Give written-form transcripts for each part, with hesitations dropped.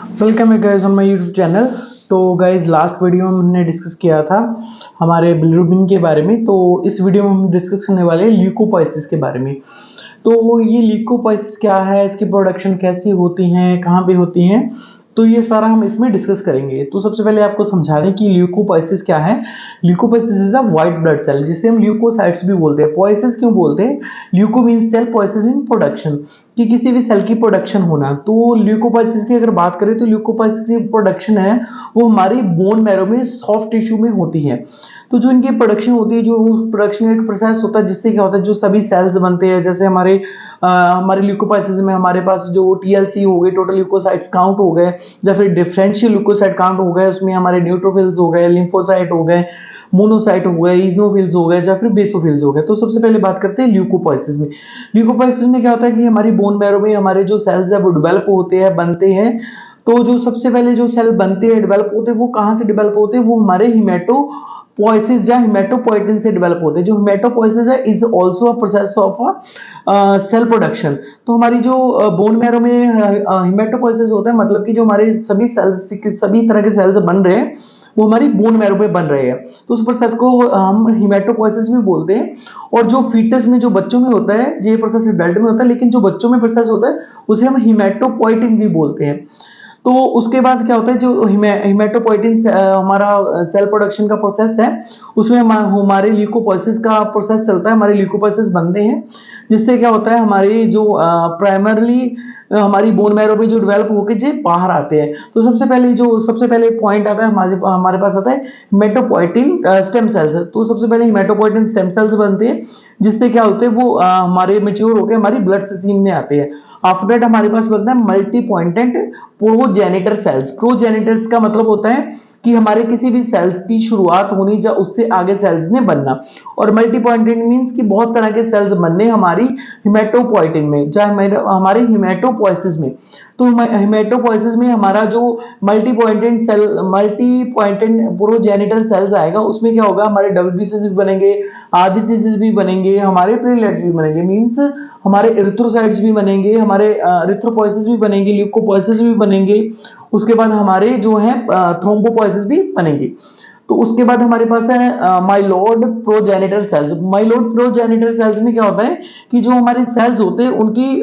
Welcome है guys on my YouTube channel. तो guys last video में हमने डिस्कस किया था हमारे बिलिरुबिन के बारे में। तो इस वीडियो में हम डिस्कस करने वाले हैं ल्यूकोपाइसिस के बारे में। तो ये ल्यूकोपाइसिस क्या है, इसकी प्रोडक्शन कैसी होती है, कहाँ पे होती है, तो ये सारा हम इसमें डिस्कस करेंगे। तो सबसे पहले आपको समझा दें कि ल्यूकोपाइसिस क्या है। Leukopoiesis is a white blood cell, जिसे हम ल्यूकोसाइट्स भी बोलते हैं। पोइसिस क्यों बोलते हैं? Leuko means cell, poiesis mean production, कि किसी भी सेल की प्रोडक्शन होना। तो ल्यूकोपाइसिस की अगर बात करें तो ल्यूकोपाइसिस की प्रोडक्शन है वो हमारी बोन मैरो में सॉफ्ट टिश्यू में होती है। तो जो इनकी प्रोडक्शन होती है, जो प्रोडक्शन का एक प्रोसेस होता है, जिससे क्या होता है, जो सभी सेल्स बनते हैं, जैसे हमारे ल्यूकोपाइसिस में हमारे पास जो टीएलसी हो गए, टोटल ल्यूकोसाइट्स काउंट हो गए, या फिर डिफरेंशियल ल्यूकोसाइट काउंट हो गए, उसमें हमारे न्यूट्रोफिल्स हो गए, लिम्फोसाइट हो गए, मोनोसाइट हो गए, इजनोफिल्स हो गए, या फिर बेसोफिल्स हो गए। तो सबसे पहले बात करते हैं ल्यूकोपाइसिस में। ल्यूकोपाइसिस में क्या होता है कि हमारी बोन मैरो में हमारे जो सेल्स है वो डेवलप होते हैं, बनते हैं। तो जो सबसे पहले जो सेल बनते हैं, डेवलप होते हैं, वो कहाँ से डेवलप होते हैं? वो हमारे हिमेटोपोइसिस या हिमेटोपोइटिन से डेवलप होते हैं। जो हिमेटोपोइसिस है is also a process of cell production. तो हमारी जो बोन मैरो में हिमेटोपोइसिस होता है, मतलब कि जो हमारे सभी सेल्स, सभी तरह के सेल्स बन रहे हैं, वो हमारी बोन मैरो पे बन रहे हैं। तो उस प्रोसेस को हम हिमेटोपोइसिस भी बोलते हैं। और जो फीटस में, जो बच्चों में होता है, ये प्रोसेस एडल्ट में होता है, लेकिन जो बच्चों में प्रोसेस होता है उसे हम हिमेटोपोइटिन भी बोलते हैं। तो उसके बाद क्या होता है, जो हिमेटोपोइटिन हमारा सेल प्रोडक्शन का प्रोसेस है, उसमें हमारे ल्यूकोपोइसिस का प्रोसेस चलता है, हमारे ल्यूकोपोइसिस बनते हैं, जिससे क्या होता है, हमारी जो प्राइमरली हमारी बोन मैरो में जो डेवलप होकर जो बाहर आते हैं। तो सबसे पहले पॉइंट आता है हमारे हमारे पास आता है हिमेटोपोइटिन स्टेम सेल्स। तो सबसे पहले हिमेटोपोइटिन स्टेम सेल्स बनते हैं, जिससे क्या होते हैं, वो हमारे मैच्योर होकर हमारी ब्लड सीन में आते हैं। आफ्टर दैट हमारे पास बनता है मल्टी पॉइंटेड प्रोजेनिटर सेल्स। प्रोजेनिटर्स का मतलब होता है कि हमारे किसी भी सेल्स की शुरुआत होनी या उससे आगे सेल्स ने बनना। और मल्टी पॉइंटेड मींस कि बहुत तरह के सेल्स बनने हमारी हिमेटोपोइटिन में, चाहे हमारे हिमेटोपोइसिस में। तो हिमेटोपोइसिस में हमारा जो मल्टी पॉइंटेड प्रोजेनिटर सेल्स आएगा, उसमें क्या होगा, हमारे डब्ल्यूबीसीएस भी बनेंगे, आरबीसीएस भी बनेंगे, हमारे प्लेटलेट्स भी बनेंगे, मींस हमारे एरिथ्रोसाइट्स भी बनेंगे, हमारे एरिथ्रोपोइसिस भी बनेंगे, ल्यूकोपोइसिस भी बनेंगे। उसके बाद हमारे जो है थ्रोम्बोपोइसिस भी बनेंगे। तो उसके बाद हमारे पास है myeloid progenitor cells. Myeloid progenitor cells में क्या होता है कि जो हमारे सेल्स होते हैं उनकी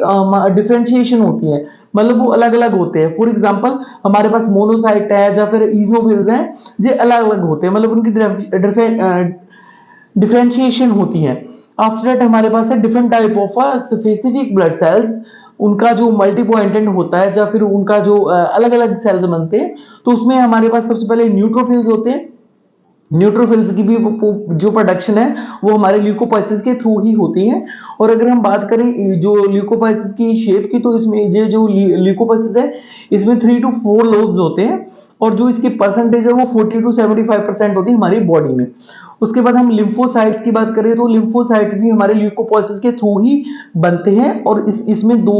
डिफरेंशिएशन होती है, मतलब वो अलग अलग होते हैं। फॉर एग्जांपल हमारे पास मोनोसाइट है या फिर इजोफिल्स हैं, जो अलग अलग होते हैं, मतलब उनकी डिफरेंशिएशन होती है। आफ्टर दैट हमारे पास है different type of specific blood cells. उनका जो मल्टी पॉइंटेड होता है या फिर उनका जो अलग अलग सेल्स बनते हैं। तो उसमें हमारे पास सबसे पहले न्यूट्रोफिल्स होते हैं। न्यूट्रोफिल्स की भी जो प्रोडक्शन है वो हमारे ल्यूकोपाइसिस के थ्रू ही होती है। और अगर हम बात करें जो ल्यूकोपाइसिस की शेप की, तो इसमें ये जो ल्यूकोपाइसिस है, इसमें 3 to 4 लोब्स होते हैं, और जो इसकी परसेंटेज है वो 40 to 75% होती है हमारी बॉडी में। उसके बाद हम लिम्फोसाइट्स की बात करें तो लिम्फोसाइट्स भी हमारे ल्यूकोपोइसिस के थ्रू ही बनते हैं। और इसमें 2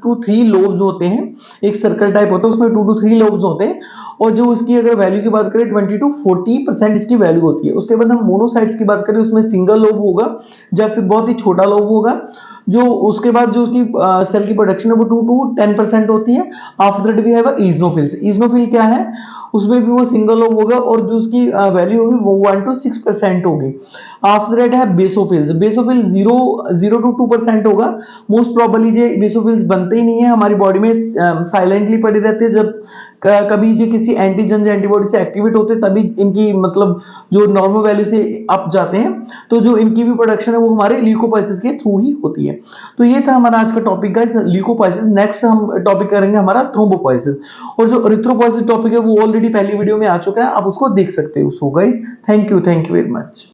to 3 लोब्स होते हैं, एक सर्कल टाइप होता है, उसमें 2 to 3 लोब्स होते हैं। और जो इसकी अगर वैल्यू की बात करें 20 to 40% इसकी वैल्यू होती है। उसके बाद हम मोनोसाइट्स की बात करें, उसमें सिंगल लोब होगा या फिर बहुत ही छोटा लोब होगा। जो उसके बाद जो उसकी सेल की प्रोडक्शन है वो 2 to 10% होती है। After that we have eosinophils. Eosinophil क्या है? उसमें भी वो सिंगल लोब होगा, और जो उसकी वैल्यू होगी वो 1 to 6% होगी। आफ्टर दैट है बेसोफिल्स। बेसोफिल 0 to 2% होगा। मोस्ट प्रोबेबली ये बेसोफिल्स बनते ही नहीं है हमारी बॉडी में, साइलेंटली पड़े रहते हैं। जब कभी ये किसी एंटीजन या एंटीबॉडी से एक्टिवेट होते हैं तभी इनकी मतलब जो नॉर्मल वैल्यू से अप जाते हैं। तो जो इनकी भी प्रोडक्शन है वो हमारे ल्यूकोपाइसिस के थ्रू ही होती है। तो ये था हमारा आज का टॉपिक गाइस, ल्यूकोपाइसिस। नेक्स्ट हम टॉपिक करेंगे हमारा थ्रोम्बोपोइसिस। और जो एरिथ्रोपोइसिस टॉपिक है वो ऑलरेडी पहली वीडियो में आ चुका है, आप उसको देख सकते हो। So guys, thank you very much.